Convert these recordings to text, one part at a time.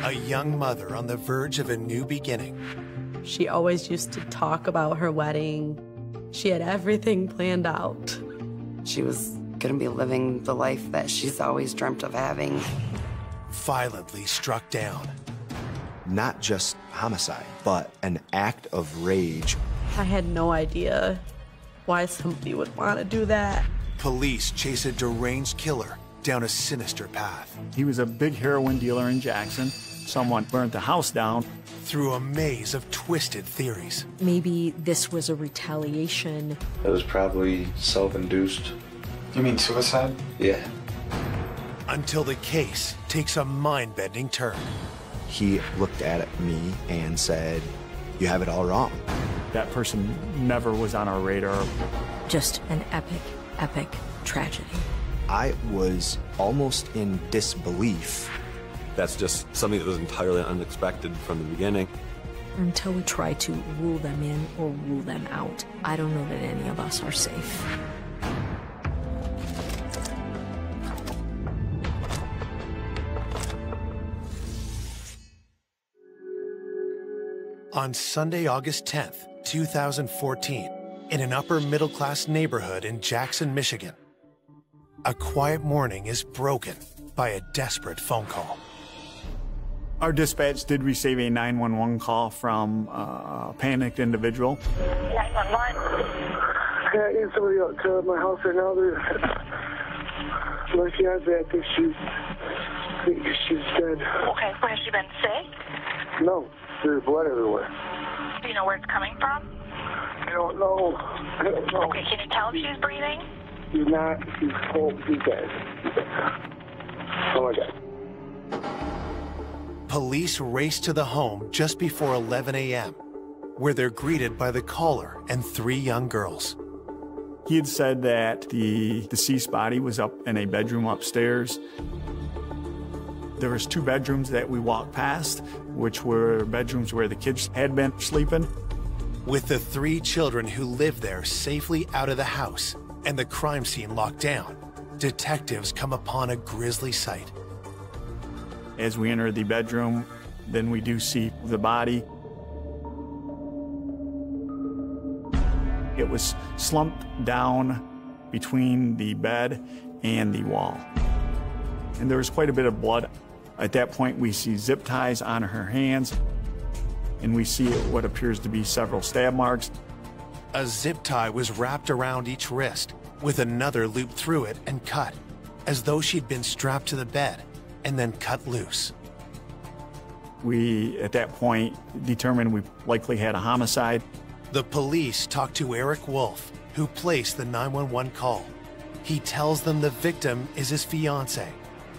A young mother on the verge of a new beginning. She always used to talk about her wedding. She had everything planned out. She was gonna be living the life that she's always dreamt of having. Violently struck down. Not just homicide, but an act of rage. I had no idea why somebody would want to do that. Police chase a deranged killer down a sinister path. He was a big heroin dealer in Jackson. Someone burnt the house down. Through a maze of twisted theories. Maybe this was a retaliation. It was probably self-induced. You mean suicide? Yeah. Until the case takes a mind-bending turn. He looked at me and said, "You have it all wrong." That person never was on our radar. Just an epic, epic tragedy. I was almost in disbelief. That's just something that was entirely unexpected from the beginning. Until we try to rule them in or rule them out, I don't know that any of us are safe. On Sunday, August 10th, 2014, in an upper-middle-class neighborhood in Jackson, Michigan, a quiet morning is broken by a desperate phone call. Our dispatch did receive a 911 call from a panicked individual. 911. Yeah, I need somebody up to my house right now. My fiancé, I think she's dead. Okay, so has she been sick? No, there's blood everywhere. Do you know where it's coming from? I don't know. Okay, can you tell if she's breathing? She's not. She's cold. She's dead. Oh my God. Police race to the home just before 11 a.m., where they're greeted by the caller and 3 young girls. He had said that the deceased body was up in a bedroom upstairs. There was 2 bedrooms that we walked past, which were bedrooms where the kids had been sleeping. With the 3 children who lived there safely out of the house and the crime scene locked down, detectives come upon a grisly sight. As we enter the bedroom, then we do see the body. It was slumped down between the bed and the wall. And there was quite a bit of blood. At that point, we see zip ties on her hands, and we see what appears to be several stab marks. A zip tie was wrapped around each wrist, with another looped through it and cut, as though she'd been strapped to the bed and then cut loose. We, at that point, determined we likely had a homicide. The police talk to Eric Wolf, who placed the 911 call. He tells them the victim is his fiancé,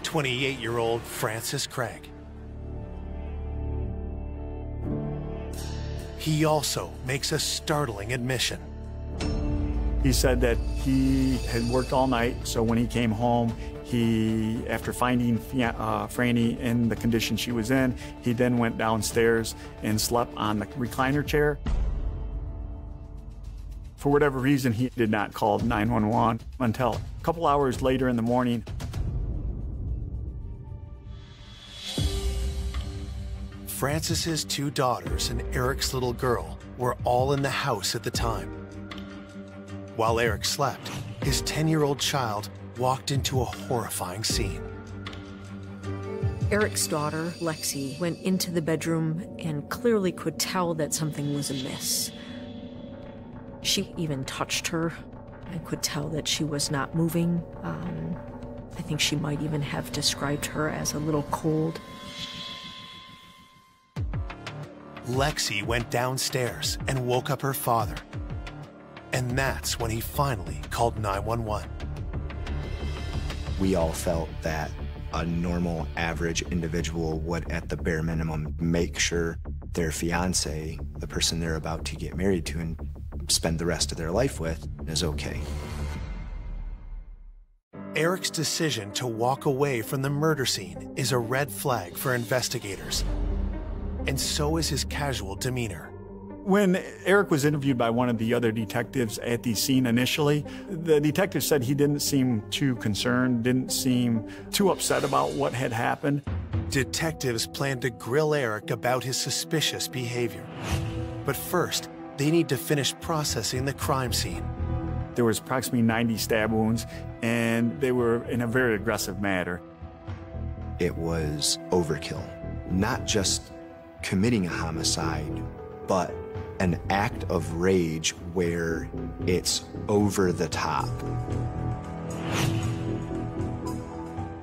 28-year-old Francis Craig. He also makes a startling admission. He said that he had worked all night, so when he came home, after finding Franny in the condition she was in, he then went downstairs and slept on the recliner chair. For whatever reason, he did not call 911 until a couple hours later in the morning. Francis's 2 daughters and Eric's little girl were all in the house at the time. While Eric slept, his 10-year-old child walked into a horrifying scene. Eric's daughter, Lexi, went into the bedroom and clearly could tell that something was amiss. She even touched her and could tell that she was not moving. I think she might even have described her as a little cold. Lexi went downstairs and woke up her father. And that's when he finally called 911. We all felt that a normal, average individual would, at the bare minimum, make sure their fiancé, the person they're about to get married to and spend the rest of their life with, is okay. Eric's decision to walk away from the murder scene is a red flag for investigators. And so is his casual demeanor. When Eric was interviewed by one of the other detectives at the scene initially, the detective said he didn't seem too concerned, didn't seem too upset about what had happened. Detectives plan to grill Eric about his suspicious behavior. But first, they need to finish processing the crime scene. There was approximately 90 stab wounds, and they were in a very aggressive manner. It was overkill. Not just committing a homicide, but an act of rage where it's over the top.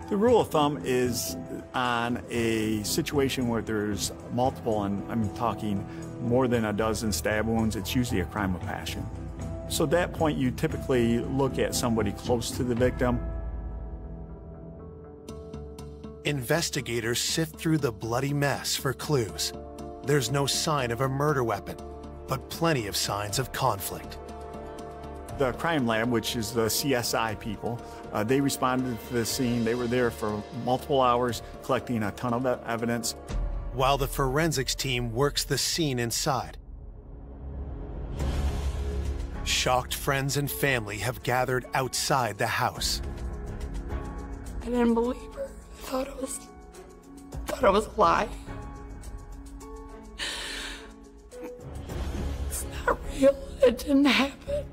The rule of thumb is on a situation where there's multiple, and I'm talking more than a dozen stab wounds, it's usually a crime of passion. So at that point, you typically look at somebody close to the victim. Investigators sift through the bloody mess for clues. There's no sign of a murder weapon, but plenty of signs of conflict. The crime lab, which is the CSI people, they responded to the scene. They were there for multiple hours, collecting a ton of evidence. While the forensics team works the scene inside, shocked friends and family have gathered outside the house. I didn't believe her. I thought it was a lie. It's not real. It didn't happen.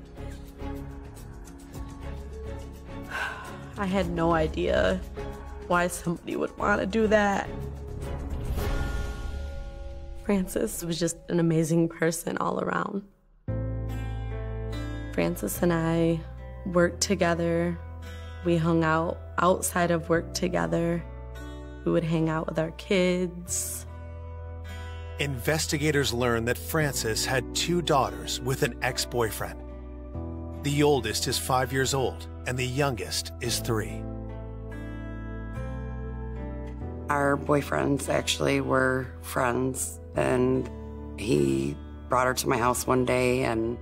I had no idea why somebody would want to do that. Francis was just an amazing person all around. Francis and I worked together. We hung out outside of work together. We would hang out with our kids. Investigators learned that Francis had 2 daughters with an ex-boyfriend. The oldest is 5 years old, and the youngest is 3. Our boyfriends actually were friends, and he brought her to my house one day, and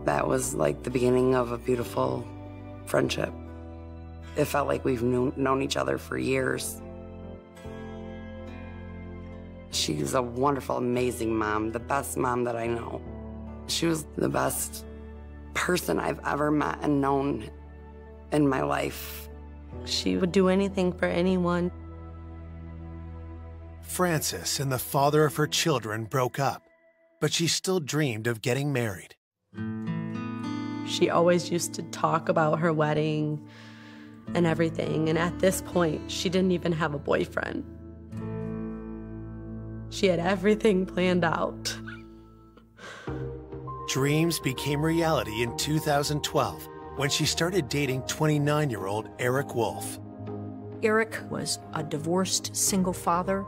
that was like the beginning of a beautiful friendship. It felt like we've known each other for years. She's a wonderful, amazing mom, the best mom that I know. She was the best person I've ever met and known in my life. She would do anything for anyone. Francis and the father of her children broke up, but she still dreamed of getting married. She always used to talk about her wedding and everything, and at this point, she didn't even have a boyfriend. She had everything planned out. Dreams became reality in 2012 when she started dating 29-year-old Eric Wolf. Eric was a divorced single father,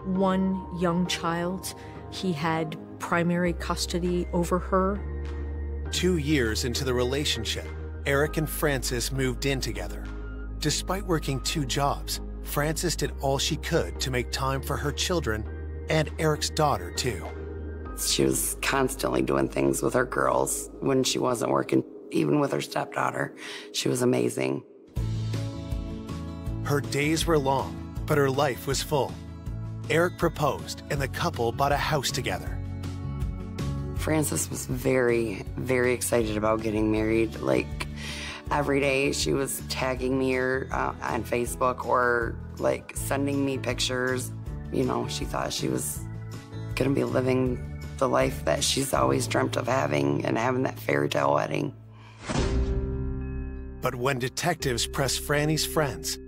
1 young child. He had primary custody over her. 2 years into the relationship, Eric and Francis moved in together. Despite working 2 jobs, Francis did all she could to make time for her children and Eric's daughter, too. She was constantly doing things with her girls when she wasn't working, even with her stepdaughter. She was amazing. Her days were long, but her life was full. Eric proposed, and the couple bought a house together. Francis was very, very excited about getting married. Like, every day she was tagging me on Facebook or, like, sending me pictures. You know, she thought she was gonna be living the life that she's always dreamt of having and having that fairy tale wedding. But when detectives pressed Franny's friends,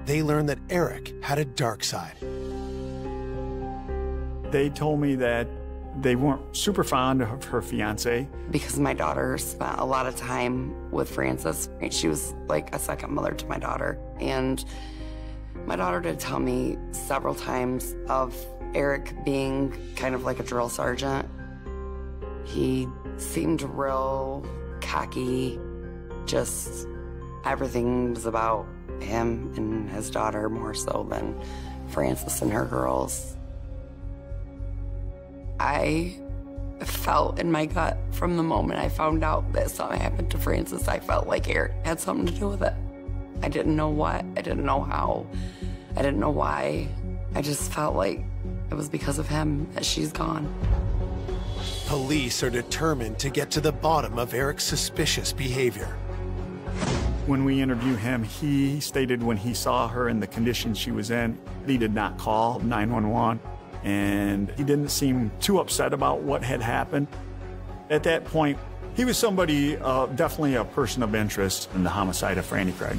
they learned that Eric had a dark side. They told me that they weren't super fond of her fiancé. Because my daughter spent a lot of time with Francis. She was like a second mother to my daughter. And my daughter did tell me several times of Eric being kind of like a drill sergeant. He seemed real cocky, just everything was about him and his daughter more so than Francis and her girls. I felt in my gut from the moment I found out that something happened to Francis, I felt like Eric had something to do with it. I didn't know what, I didn't know how, I didn't know why. I just felt like it was because of him that she's gone. Police are determined to get to the bottom of Eric's suspicious behavior. When we interview him, he stated when he saw her in the condition she was in, he did not call 911, and he didn't seem too upset about what had happened. At that point, he was somebody, definitely a person of interest in the homicide of Franny Craig.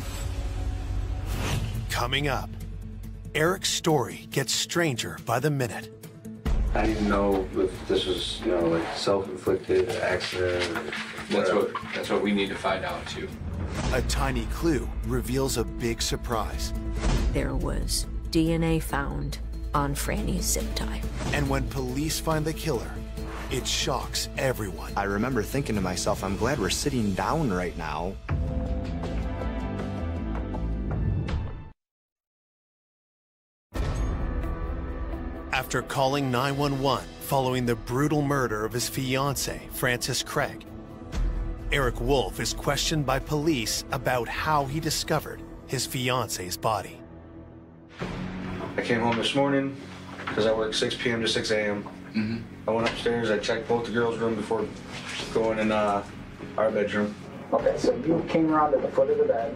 Coming up, Eric's story gets stranger by the minute. I didn't know if this was, like self-inflicted accident. That's what we need to find out too. A tiny clue reveals a big surprise. There was DNA found on Franny's zip tie. And when police find the killer, it shocks everyone. I remember thinking to myself, I'm glad we're sitting down right now. After calling 911 following the brutal murder of his fiancée, Frances Craig, Eric Wolf is questioned by police about how he discovered his fiancée's body. I came home this morning because I work 6 p.m. to 6 a.m. I went upstairs, I checked both the girls' room before going in our bedroom. Okay, so you came around to the foot of the bed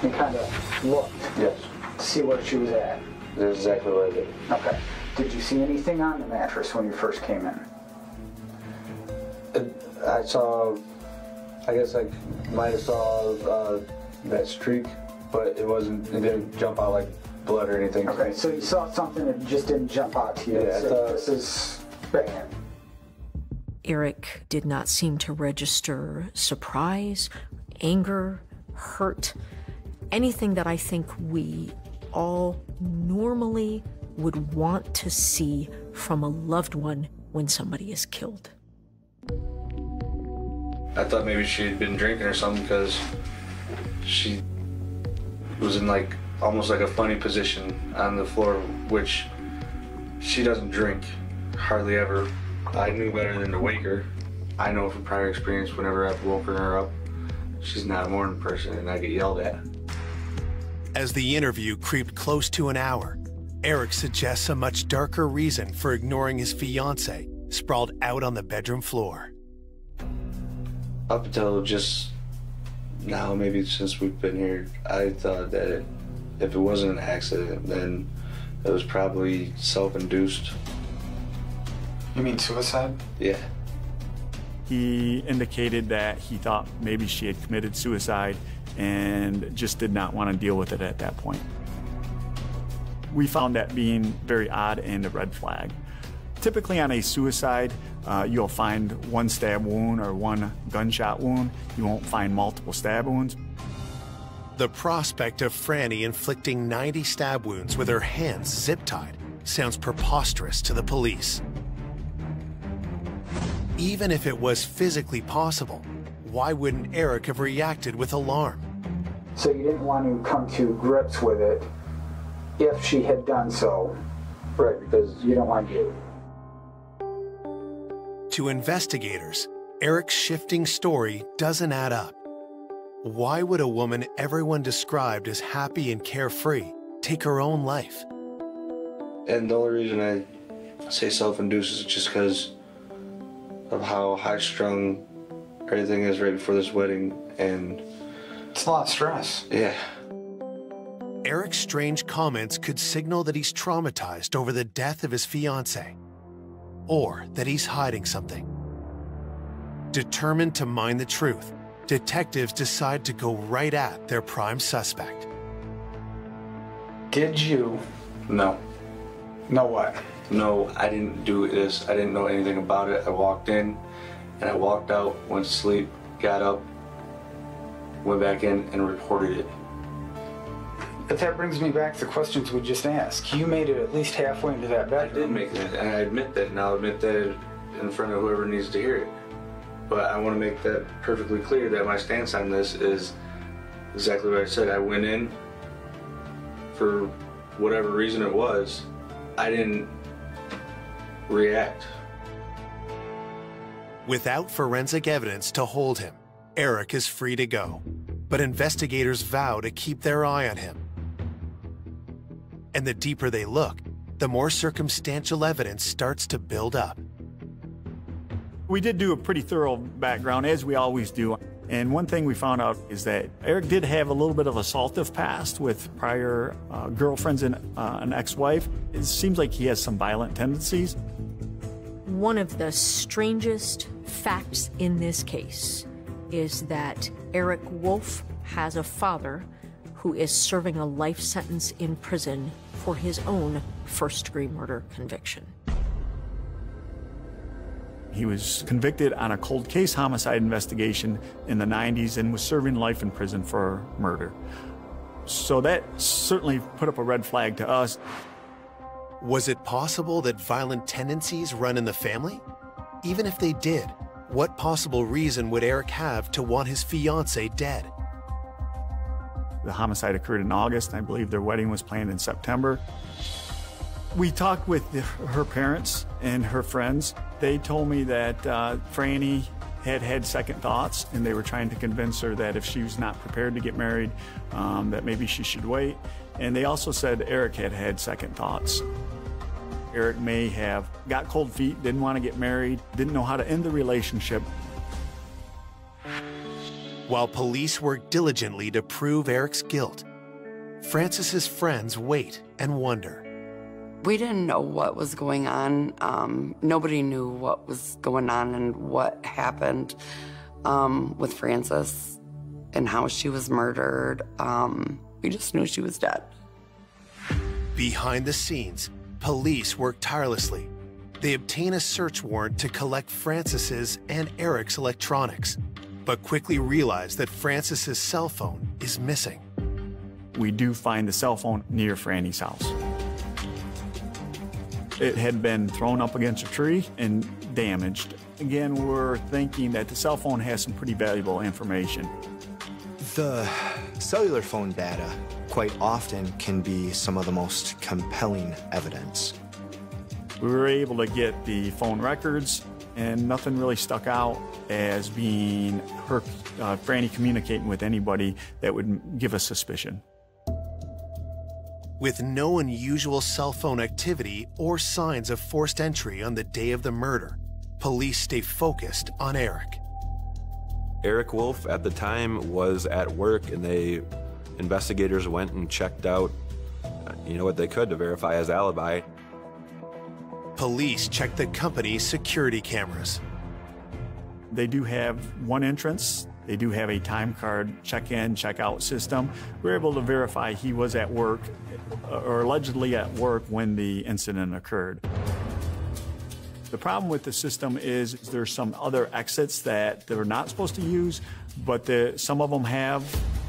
and kind of looked to see where she was at. That's exactly what I did. Okay. Did you see anything on the mattress when you first came in? I saw, I guess I might have saw that streak, but it didn't jump out like blood or anything. Okay, so you saw something that just didn't jump out to you. Yeah, So this is bad. Eric did not seem to register surprise, anger, hurt, anything that I think we all normally would want to see from a loved one when somebody is killed. I thought maybe she had been drinking or something because she was in almost like a funny position on the floor, which she doesn't drink, hardly ever. I knew better than to wake her. I know from prior experience whenever I've woken her up, she's not a morning person and I get yelled at. As the interview creeped close to an hour, Eric suggests a much darker reason for ignoring his fiancée sprawled out on the bedroom floor. Up until just now, maybe since we've been here, I thought that if it wasn't an accident, then it was probably self-induced. You mean suicide? Yeah. He indicated that he thought maybe she had committed suicide and just did not want to deal with it at that point. We found that being very odd and a red flag. Typically on a suicide, you'll find one stab wound or one gunshot wound. You won't find multiple stab wounds. The prospect of Franny inflicting 90 stab wounds with her hands zip-tied sounds preposterous to the police. Even if it was physically possible, why wouldn't Eric have reacted with alarm? So you didn't want to come to grips with it if she had done so. Right, because you don't want to. To investigators, Eric's shifting story doesn't add up. Why would a woman everyone described as happy and carefree take her own life? And the only reason I say self-induced is just because of how high-strung everything is right before this wedding, and it's a lot of stress. Yeah. Eric's strange comments could signal that he's traumatized over the death of his fiancée, or that he's hiding something. Determined to mine the truth, detectives decide to go right at their prime suspect. Did you? No. Know what? No, I didn't do this. I didn't know anything about it. I walked in and I walked out, went to sleep, got up, went back in and reported it. But that brings me back to the questions we just asked. You made it at least halfway into that bedroom. I did make it, and I admit that, and I'll admit that in front of whoever needs to hear it. But I want to make that perfectly clear that my stance on this is exactly what I said. I went in for whatever reason it was. I didn't react. Without forensic evidence to hold him, Eric is free to go. But investigators vow to keep their eye on him. And the deeper they look, the more circumstantial evidence starts to build up. We did do a pretty thorough background, as we always do. And one thing we found out is that Eric did have a little bit of assaultive past with prior girlfriends and an ex-wife. It seems like he has some violent tendencies. One of the strangest facts in this case is that Eric Wolf has a father who is serving a life sentence in prison for his own first-degree murder conviction. He was convicted on a cold case homicide investigation in the 90s and was serving life in prison for murder. So that certainly put up a red flag to us. Was it possible that violent tendencies run in the family? Even if they did, what possible reason would Eric have to want his fiancée dead? The homicide occurred in August, and I believe their wedding was planned in September. We talked with her parents and her friends. They told me that Franny had had second thoughts, and they were trying to convince her that if she was not prepared to get married, that maybe she should wait. And they also said Eric had had second thoughts. Eric may have got cold feet, didn't want to get married, didn't know how to end the relationship. While police work diligently to prove Eric's guilt, Francis's friends wait and wonder. We didn't know what was going on. Nobody knew what was going on and what happened with Frances and how she was murdered. We just knew she was dead. Behind the scenes, police work tirelessly. They obtain a search warrant to collect Francis's and Eric's electronics, but quickly realize that Francis's cell phone is missing. We do find the cell phone near Franny's house. It had been thrown up against a tree and damaged. Again, we're thinking that the cell phone has some pretty valuable information. The cellular phone data quite often can be some of the most compelling evidence. We were able to get the phone records, and nothing really stuck out as being her, Franny communicating with anybody that would give us suspicion. With no unusual cell phone activity or signs of forced entry on the day of the murder, police stay focused on Eric. Eric Wolf at the time was at work, and investigators went and checked out, what they could to verify his alibi. Police checked the company's security cameras. They do have one entrance. They do have a time card check-in, check-out system. We're able to verify he was at work, or allegedly at work, when the incident occurred. The problem with the system is there's some other exits that they're not supposed to use, but some of them have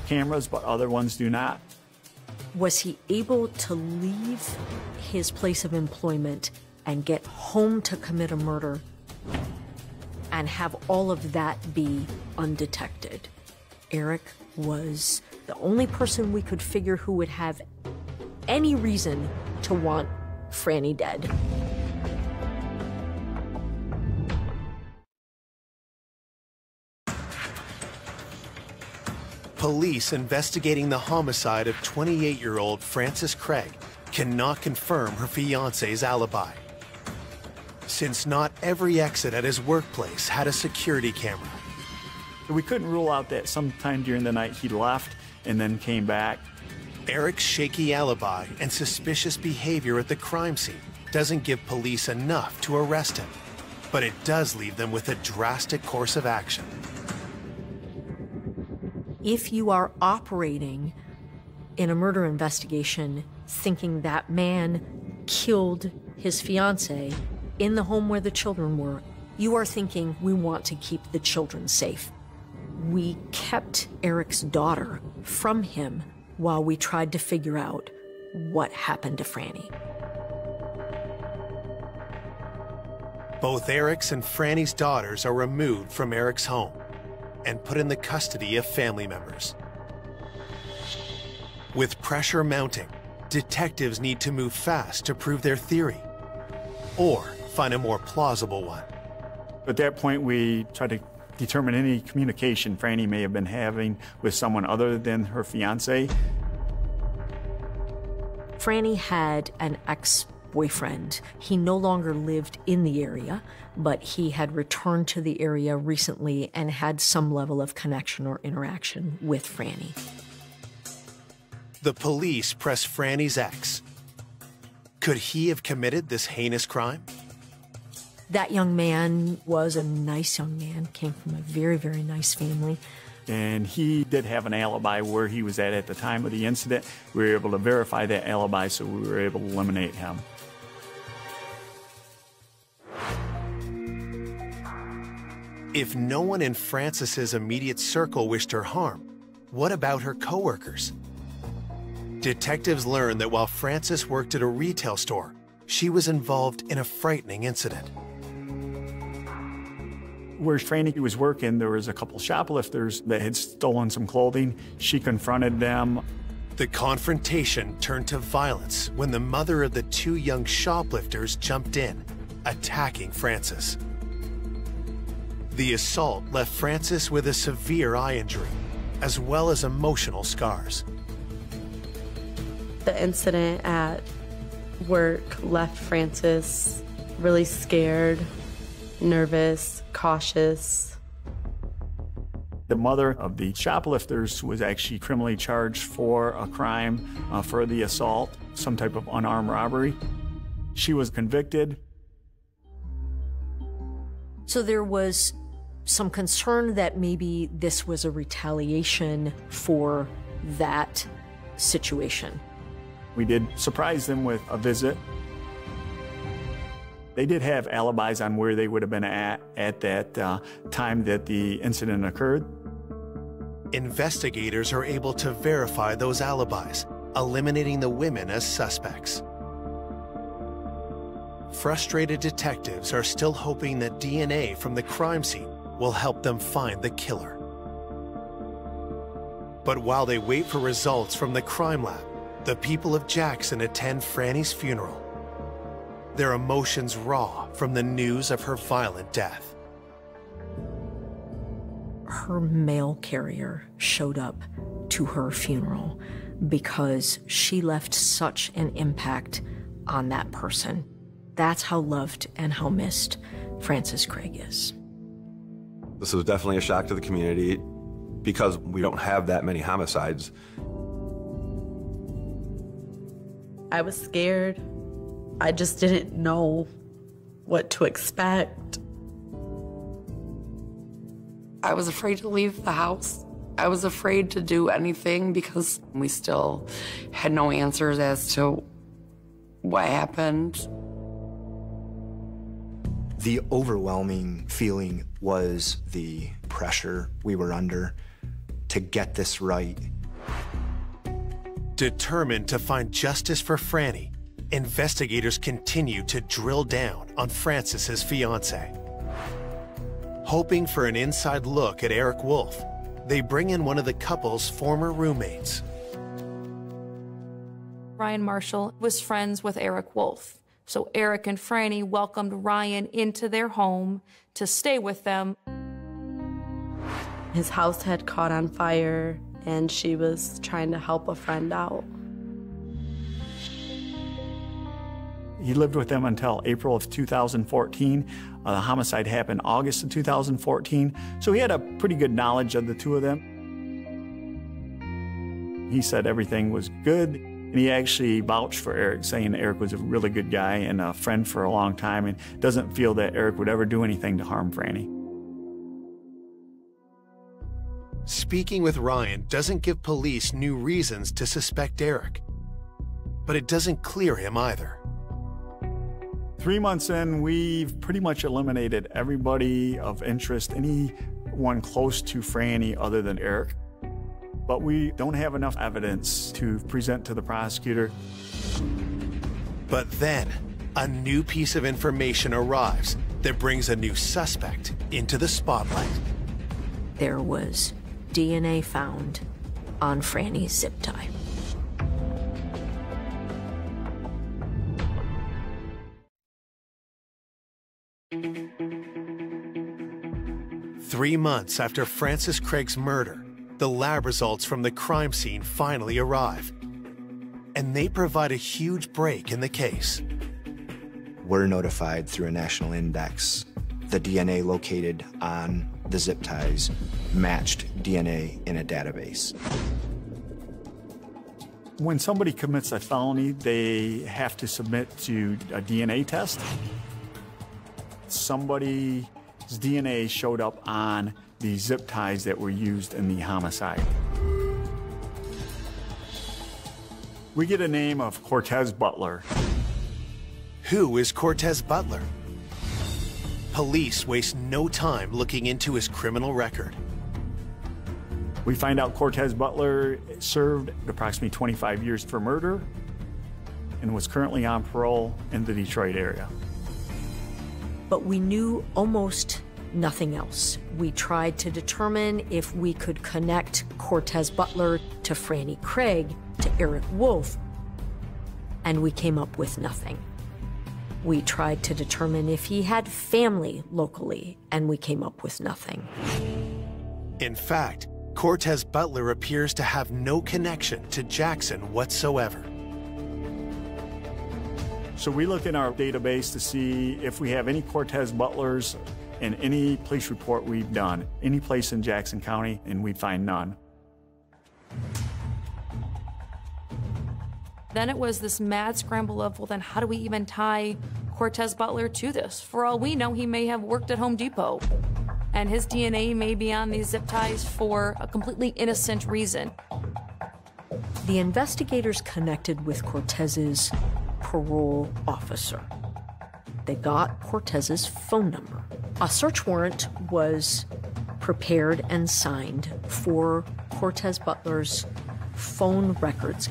cameras, but other ones do not. Was he able to leave his place of employment and get home to commit a murder and have all of that be undetected? Eric was the only person we could figure who would have any reason to want Franny dead. Police investigating the homicide of 28-year-old Frances Craig cannot confirm her fiancé's alibi, since not every exit at his workplace had a security camera. We couldn't rule out that sometime during the night he left and then came back. Eric's shaky alibi and suspicious behavior at the crime scene doesn't give police enough to arrest him, but it does leave them with a drastic course of action. If you are operating in a murder investigation thinking that man killed his fiancée in the home where the children were, you are thinking, we want to keep the children safe. We kept Eric's daughter from him while we tried to figure out what happened to Franny. Both Eric's and Franny's daughters are removed from Eric's home and put in the custody of family members. With pressure mounting, detectives need to move fast to prove their theory, or find a more plausible one. At that point, we tried to determine any communication Franny may have been having with someone other than her fiancé. Franny had an boyfriend. He no longer lived in the area, but he had returned to the area recently and had some level of connection or interaction with Franny. The police press Franny's ex. Could he have committed this heinous crime? That young man was a nice young man, came from a very, very nice family. And he did have an alibi where he was at the time of the incident. We were able to verify that alibi, so we were able to eliminate him. If no one in Frances's immediate circle wished her harm, what about her coworkers? Detectives learned that while Frances worked at a retail store, she was involved in a frightening incident. Where Franny was working, there was a couple shoplifters that had stolen some clothing. She confronted them. The confrontation turned to violence when the mother of the two young shoplifters jumped in, attacking Frances. The assault left Frances with a severe eye injury, as well as emotional scars. The incident at work left Frances really scared, nervous, cautious. The mother of the shoplifters was actually criminally charged for a crime for the assault, some type of unarmed robbery. She was convicted. So there was some concern that maybe this was a retaliation for that situation. We did surprise them with a visit. They did have alibis on where they would have been at that time that the incident occurred. Investigators are able to verify those alibis, eliminating the women as suspects. Frustrated detectives are still hoping that DNA from the crime scene will help them find the killer. But while they wait for results from the crime lab, the people of Jackson attend Franny's funeral, their emotions raw from the news of her violent death. Her mail carrier showed up to her funeral because she left such an impact on that person. That's how loved and how missed Frances Craig is. This was definitely a shock to the community because we don't have that many homicides. I was scared. I just didn't know what to expect. I was afraid to leave the house. I was afraid to do anything because we still had no answers as to what happened. The overwhelming feeling was the pressure we were under to get this right. Determined to find justice for Franny, investigators continue to drill down on Frances's fiancé. Hoping for an inside look at Eric Wolf, they bring in one of the couple's former roommates. Ryan Marshall was friends with Eric Wolf. So Eric and Franny welcomed Ryan into their home to stay with them. His house had caught on fire, and she was trying to help a friend out. He lived with them until April of 2014. The homicide happened August of 2014, so he had a pretty good knowledge of the two of them. He said everything was good, and he actually vouched for Eric, saying Eric was a really good guy and a friend for a long time, and doesn't feel that Eric would ever do anything to harm Franny. Speaking with Ryan doesn't give police new reasons to suspect Eric, but it doesn't clear him either. 3 months in, we've pretty much eliminated everybody of interest, anyone close to Franny other than Eric. But we don't have enough evidence to present to the prosecutor. But then, a new piece of information arrives that brings a new suspect into the spotlight. There was DNA found on Franny's zip tie. Three months after Frances Craig's murder, the lab results from the crime scene finally arrive, and they provide a huge break in the case. were notified through a national index. The DNA located on the zip ties matched DNA in a database. When somebody commits a felony, they have to submit to a DNA test. Somebody's DNA showed up on the zip ties that were used in the homicide. We get a name of Cortez Butler. Who is Cortez Butler? Police waste no time looking into his criminal record. We find out Cortez Butler served approximately 25 years for murder and was currently on parole in the Detroit area. But we knew almost nothing else. We tried to determine if we could connect Cortez Butler to Franny Craig, to Eric Wolf, and we came up with nothing. We tried to determine if he had family locally, and we came up with nothing. In fact, Cortez Butler appears to have no connection to Jackson whatsoever. So we look in our database to see if we have any Cortez Butlers in any police report we've done, any place in Jackson County, and we find none. Then it was this mad scramble of, well, then how do we even tie Cortez Butler to this? For all we know, he may have worked at Home Depot, and his DNA may be on these zip ties for a completely innocent reason. The investigators connected with Cortez's parole officer. They got Cortez's phone number. A search warrant was prepared and signed for Cortez Butler's phone records.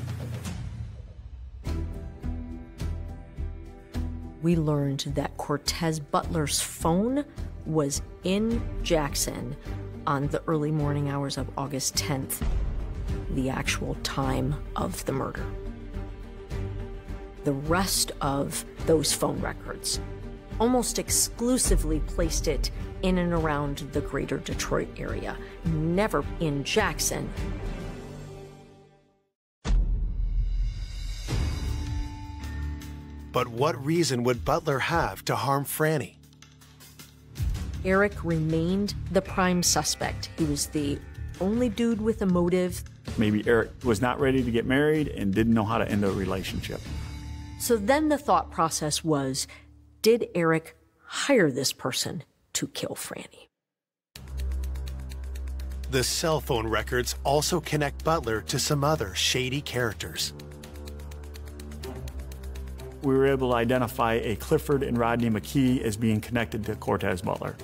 We learned that Cortez Butler's phone was in Jackson on the early morning hours of August 10th, the actual time of the murder. The rest of those phone records almost exclusively placed it in and around the greater Detroit area, never in Jackson. But what reason would Butler have to harm Franny? Eric remained the prime suspect. He was the only dude with a motive. Maybe Eric was not ready to get married and didn't know how to end a relationship. So then the thought process was, did Eric hire this person to kill Franny? The cell phone records also connect Butler to some other shady characters. We were able to identify a Clifford and Rodney McKee as being connected to Cortez Butler.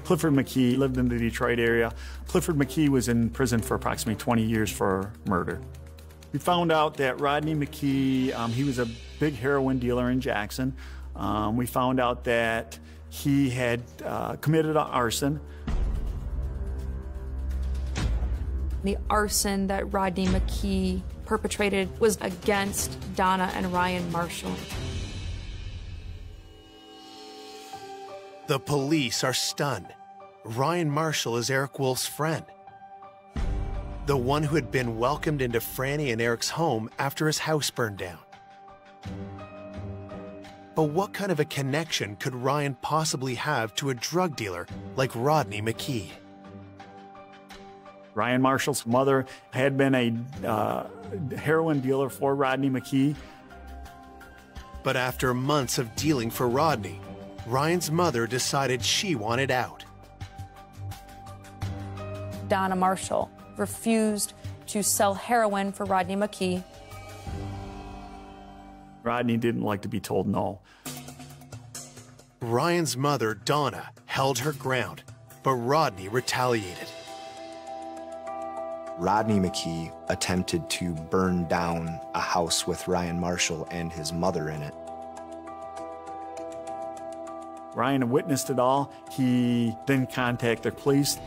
Clifford McKee lived in the Detroit area. Clifford McKee was in prison for approximately 20 years for murder. We found out that Rodney McKee, he was a big heroin dealer in Jackson. We found out that he had committed arson. The arson that Rodney McKee perpetrated was against Donna and Ryan Marshall. The police are stunned. Ryan Marshall is Eric Wolf's friend. The one who had been welcomed into Franny and Eric's home after his house burned down. But what kind of a connection could Ryan possibly have to a drug dealer like Rodney McKee? Ryan Marshall's mother had been a heroin dealer for Rodney McKee. But after months of dealing for Rodney, Ryan's mother decided she wanted out. Donna Marshall refused to sell heroin for Rodney McKee. Rodney didn't like to be told no. Ryan's mother, Donna, held her ground, but Rodney retaliated. Rodney McKee attempted to burn down a house with Ryan Marshall and his mother in it. Ryan witnessed it all. He then contacted the police.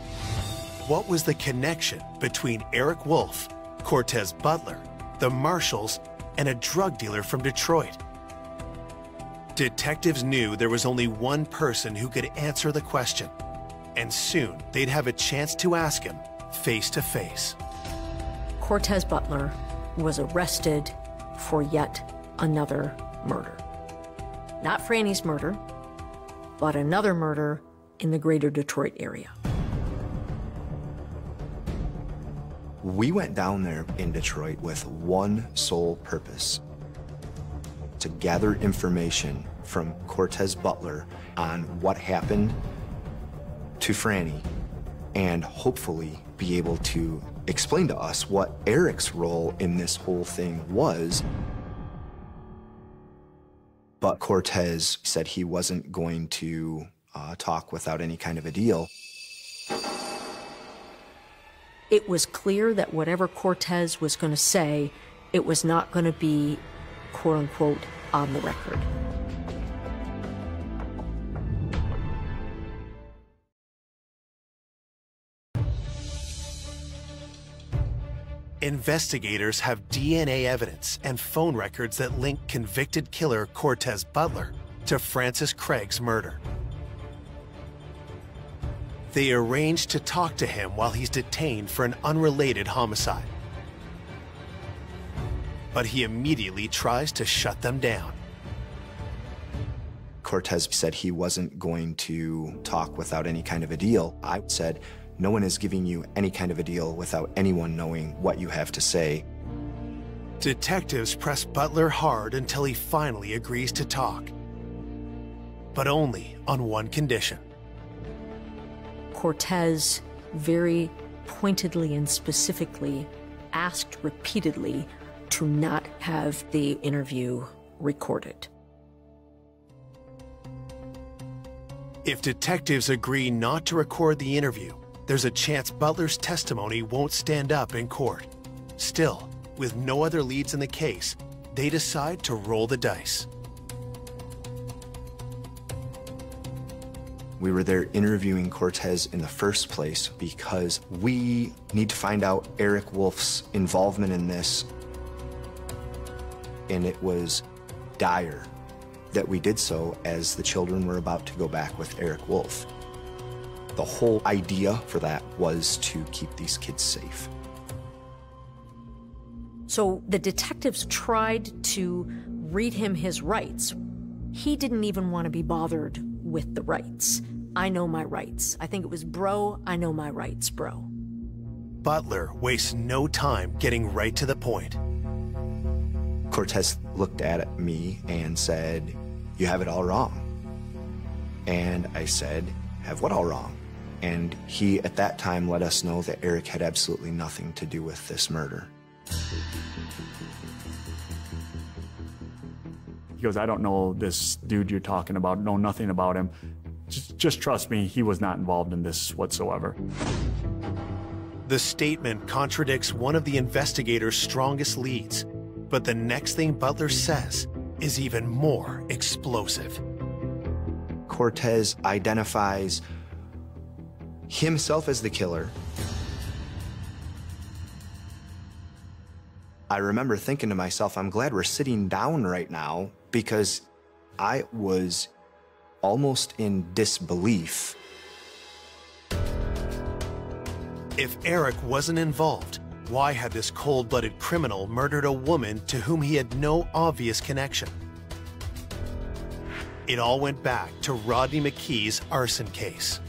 What was the connection between Eric Wolf, Cortez Butler, the Marshalls, and a drug dealer from Detroit? Detectives knew there was only one person who could answer the question, and soon they'd have a chance to ask him face to face. Cortez Butler was arrested for yet another murder. Not Franny's murder, but another murder in the greater Detroit area. We went down there in Detroit with one sole purpose: to gather information from Cortez Butler on what happened to Franny and hopefully be able to explain to us what Eric's role in this whole thing was. But Cortez said he wasn't going to talk without any kind of a deal. It was clear that whatever Cortez was going to say, it was not going to be, quote unquote, on the record. Investigators have DNA evidence and phone records that link convicted killer Cortez Butler to Francis Craig's murder. They arrange to talk to him while he's detained for an unrelated homicide. But he immediately tries to shut them down. Cortez said he wasn't going to talk without any kind of a deal. I said, no one is giving you any kind of a deal without anyone knowing what you have to say. Detectives press Butler hard until he finally agrees to talk. But only on one condition. Cortez very pointedly and specifically asked repeatedly to not have the interview recorded. If detectives agree not to record the interview, there's a chance Butler's testimony won't stand up in court. Still, with no other leads in the case, they decide to roll the dice. We were there interviewing Cortez in the first place because we need to find out Eric Wolf's involvement in this. And it was dire that we did so as the children were about to go back with Eric Wolf. The whole idea for that was to keep these kids safe. So the detectives tried to read him his rights. He didn't even want to be bothered with the rights. I know my rights. I think it was, bro, I know my rights, bro. Butler wastes no time getting right to the point. Cortez looked at me and said, "You have it all wrong." And I said, "Have what all wrong?" And he, at that time, let us know that Eric had absolutely nothing to do with this murder. He goes, "I don't know this dude you're talking about, know nothing about him. Just trust me, he was not involved in this whatsoever." The statement contradicts one of the investigators' strongest leads, but the next thing Butler says is even more explosive. Cortez identifies himself as the killer. I remember thinking to myself, I'm glad we're sitting down right now, because I was almost in disbelief. If Eric wasn't involved, why had this cold-blooded criminal murdered a woman to whom he had no obvious connection? It all went back to Rodney McKee's arson case.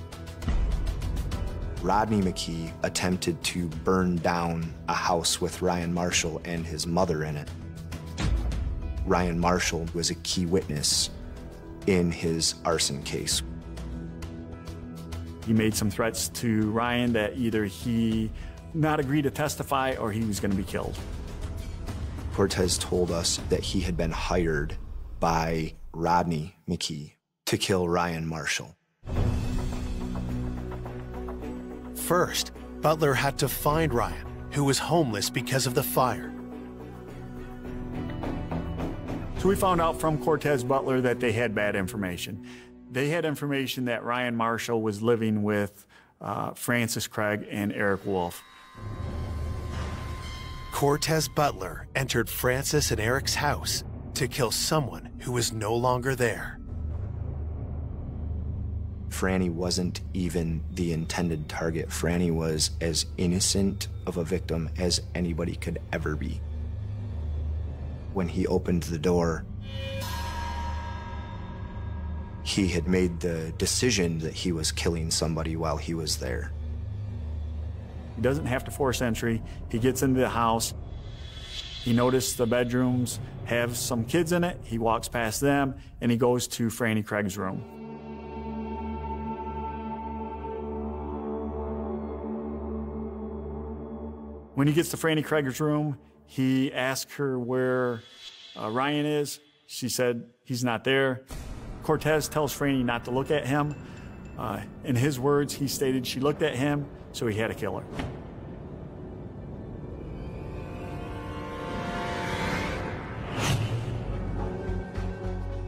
Rodney McKee attempted to burn down a house with Ryan Marshall and his mother in it. Ryan Marshall was a key witness in his arson case. He made some threats to Ryan that either he not agree to testify or he was going to be killed. Cortez told us that he had been hired by Rodney McKee to kill Ryan Marshall. First, Butler had to find Ryan, who was homeless because of the fire. So we found out from Cortez Butler that they had bad information. They had information that Ryan Marshall was living with Francis Craig and Eric Wolf. Cortez Butler entered Francis and Eric's house to kill someone who was no longer there. Franny wasn't even the intended target. Franny was as innocent of a victim as anybody could ever be. When he opened the door, he had made the decision that he was killing somebody while he was there. He doesn't have to force entry. He gets into the house. He noticed the bedrooms have some kids in it. He walks past them, and he goes to Franny Craig's room. When he gets to Franny Craig's room, he asks her where Ryan is. She said he's not there. Cortez tells Franny not to look at him. In his words, he stated she looked at him, so he had to kill her.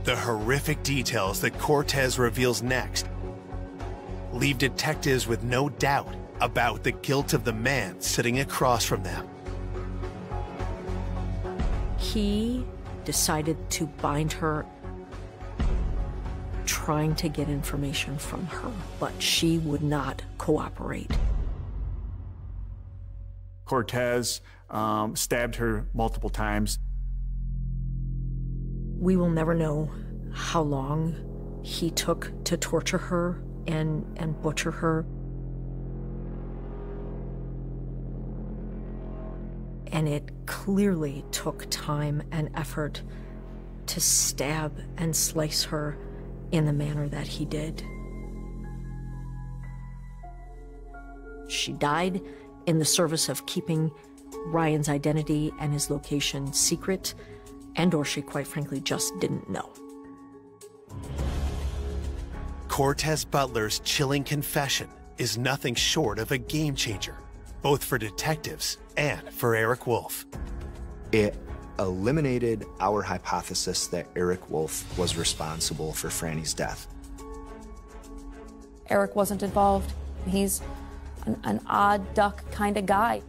The horrific details that Cortez reveals next leave detectives with no doubt about the guilt of the man sitting across from them. He decided to bind her, trying to get information from her, but she would not cooperate. Cortez stabbed her multiple times. We will never know how long he took to torture her and butcher her. And it clearly took time and effort to stab and slice her in the manner that he did. She died in the service of keeping Ryan's identity and his location secret, and/or she, quite frankly, just didn't know. Cortez Butler's chilling confession is nothing short of a game changer, both for detectives and for Eric Wolf. It eliminated our hypothesis that Eric Wolf was responsible for Franny's death. Eric wasn't involved. He's an odd duck kind of guy.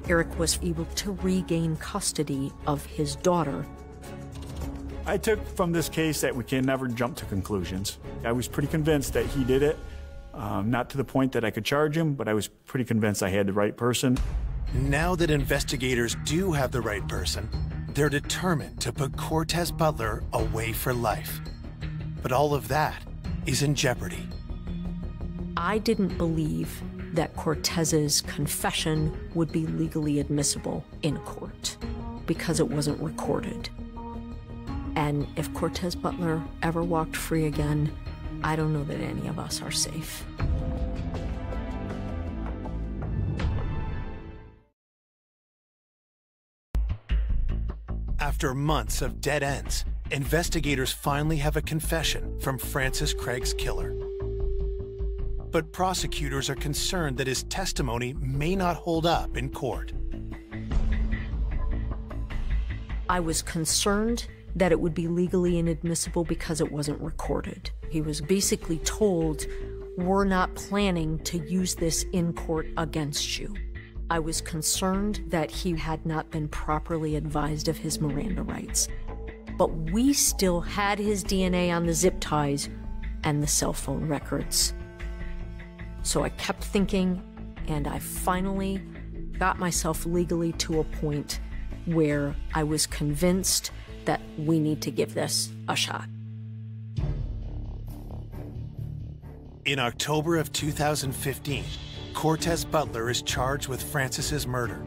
Eric was able to regain custody of his daughter. I took from this case that we can never jump to conclusions. I was pretty convinced that he did it, not to the point that I could charge him, but I was pretty convinced I had the right person. Now that investigators do have the right person, they're determined to put Cortez Butler away for life. But all of that is in jeopardy. I didn't believe that Cortez's confession would be legally admissible in court because it wasn't recorded. And if Cortez Butler ever walked free again, I don't know that any of us are safe. After months of dead ends, investigators finally have a confession from Francis Craig's killer. But prosecutors are concerned that his testimony may not hold up in court. I was concerned that it would be legally inadmissible because it wasn't recorded. He was basically told, we're not planning to use this in court against you. I was concerned that he had not been properly advised of his Miranda rights. But we still had his DNA on the zip ties and the cell phone records. So I kept thinking, and I finally got myself legally to a point where I was convinced that we need to give this a shot. In October of 2015, Cortez Butler is charged with Francis's murder.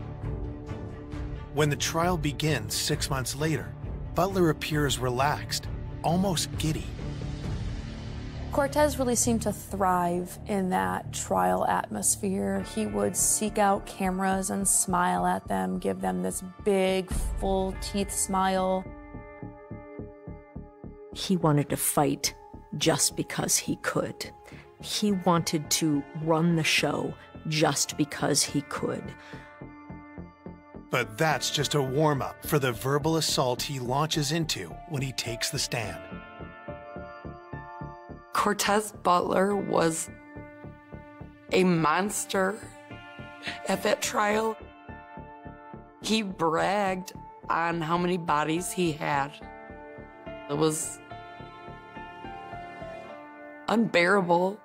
When the trial begins 6 months later, Butler appears relaxed, almost giddy. Cortez really seemed to thrive in that trial atmosphere. He would seek out cameras and smile at them, give them this big, full teeth smile. He wanted to fight just because he could. He wanted to run the show just because he could. But that's just a warm-up for the verbal assault he launches into when he takes the stand. Cortez Butler was a monster at that trial. He bragged on how many bodies he had. It was unbearable.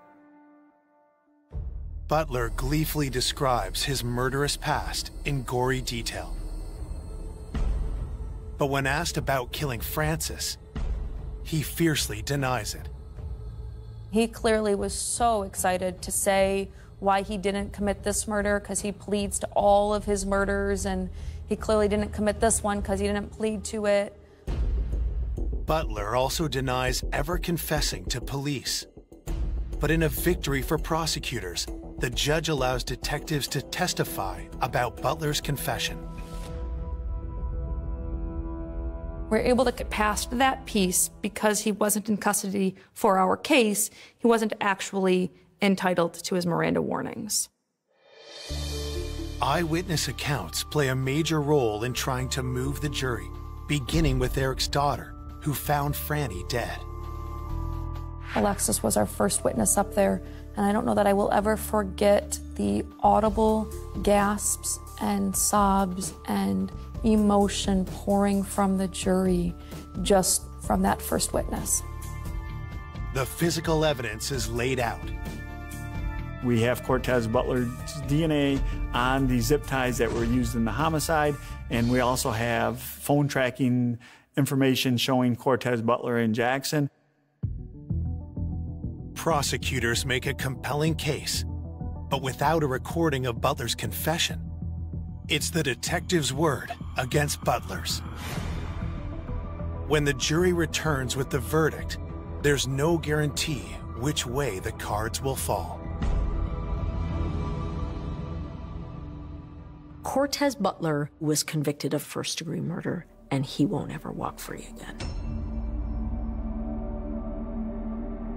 Butler gleefully describes his murderous past in gory detail. But when asked about killing Francis, he fiercely denies it. He clearly was so excited to say why he didn't commit this murder, because he pleads to all of his murders, and he clearly didn't commit this one because he didn't plead to it. Butler also denies ever confessing to police. But in a victory for prosecutors, the judge allows detectives to testify about Butler's confession. We're able to get past that piece because he wasn't in custody for our case. He wasn't actually entitled to his Miranda warnings. Eyewitness accounts play a major role in trying to move the jury, beginning with Eric's daughter, who found Franny dead. Alexis was our first witness up there, and I don't know that I will ever forget the audible gasps and sobs and emotion pouring from the jury just from that first witness. The physical evidence is laid out. We have Cortez Butler's DNA on the zip ties that were used in the homicide, and we also have phone tracking information showing Cortez Butler and Jackson. Prosecutors make a compelling case, but without a recording of Butler's confession. It's the detective's word against Butler's. When the jury returns with the verdict, there's no guarantee which way the cards will fall. Cortez Butler was convicted of first-degree murder, and he won't ever walk free again.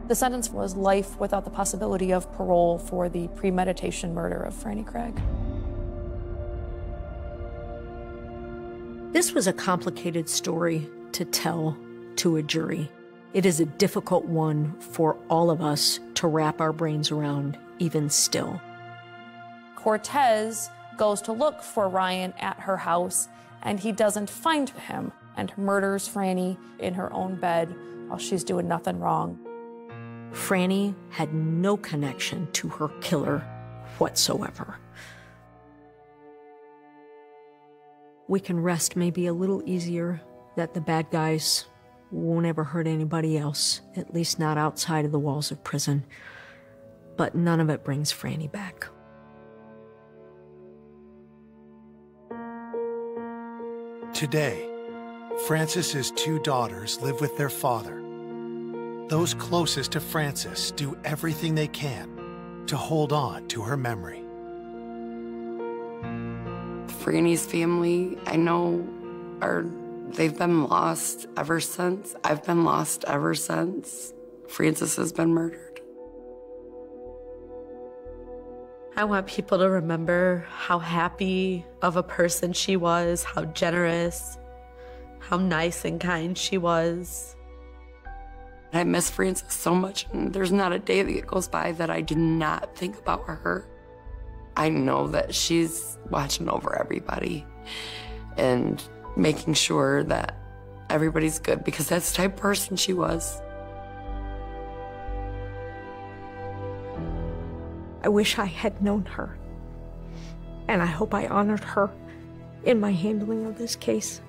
The sentence was life without the possibility of parole for the premeditation murder of Franny Craig. This was a complicated story to tell to a jury. It is a difficult one for all of us to wrap our brains around, even still. Cortez goes to look for Ryan at her house, and he doesn't find him, and murders Franny in her own bed while she's doing nothing wrong. Franny had no connection to her killer whatsoever. We can rest maybe a little easier that the bad guys won't ever hurt anybody else, at least not outside of the walls of prison. But none of it brings Franny back. Today, Francis's two daughters live with their father. Those closest to Francis do everything they can to hold on to her memory. Franny's family, I know, they've been lost ever since. I've been lost ever since Francis has been murdered. I want people to remember how happy of a person she was, how generous, how nice and kind she was. I miss Francis so much, and there's not a day that goes by that I do not think about her. I know that she's watching over everybody and making sure that everybody's good, because that's the type of person she was. I wish I had known her, and I hope I honored her in my handling of this case.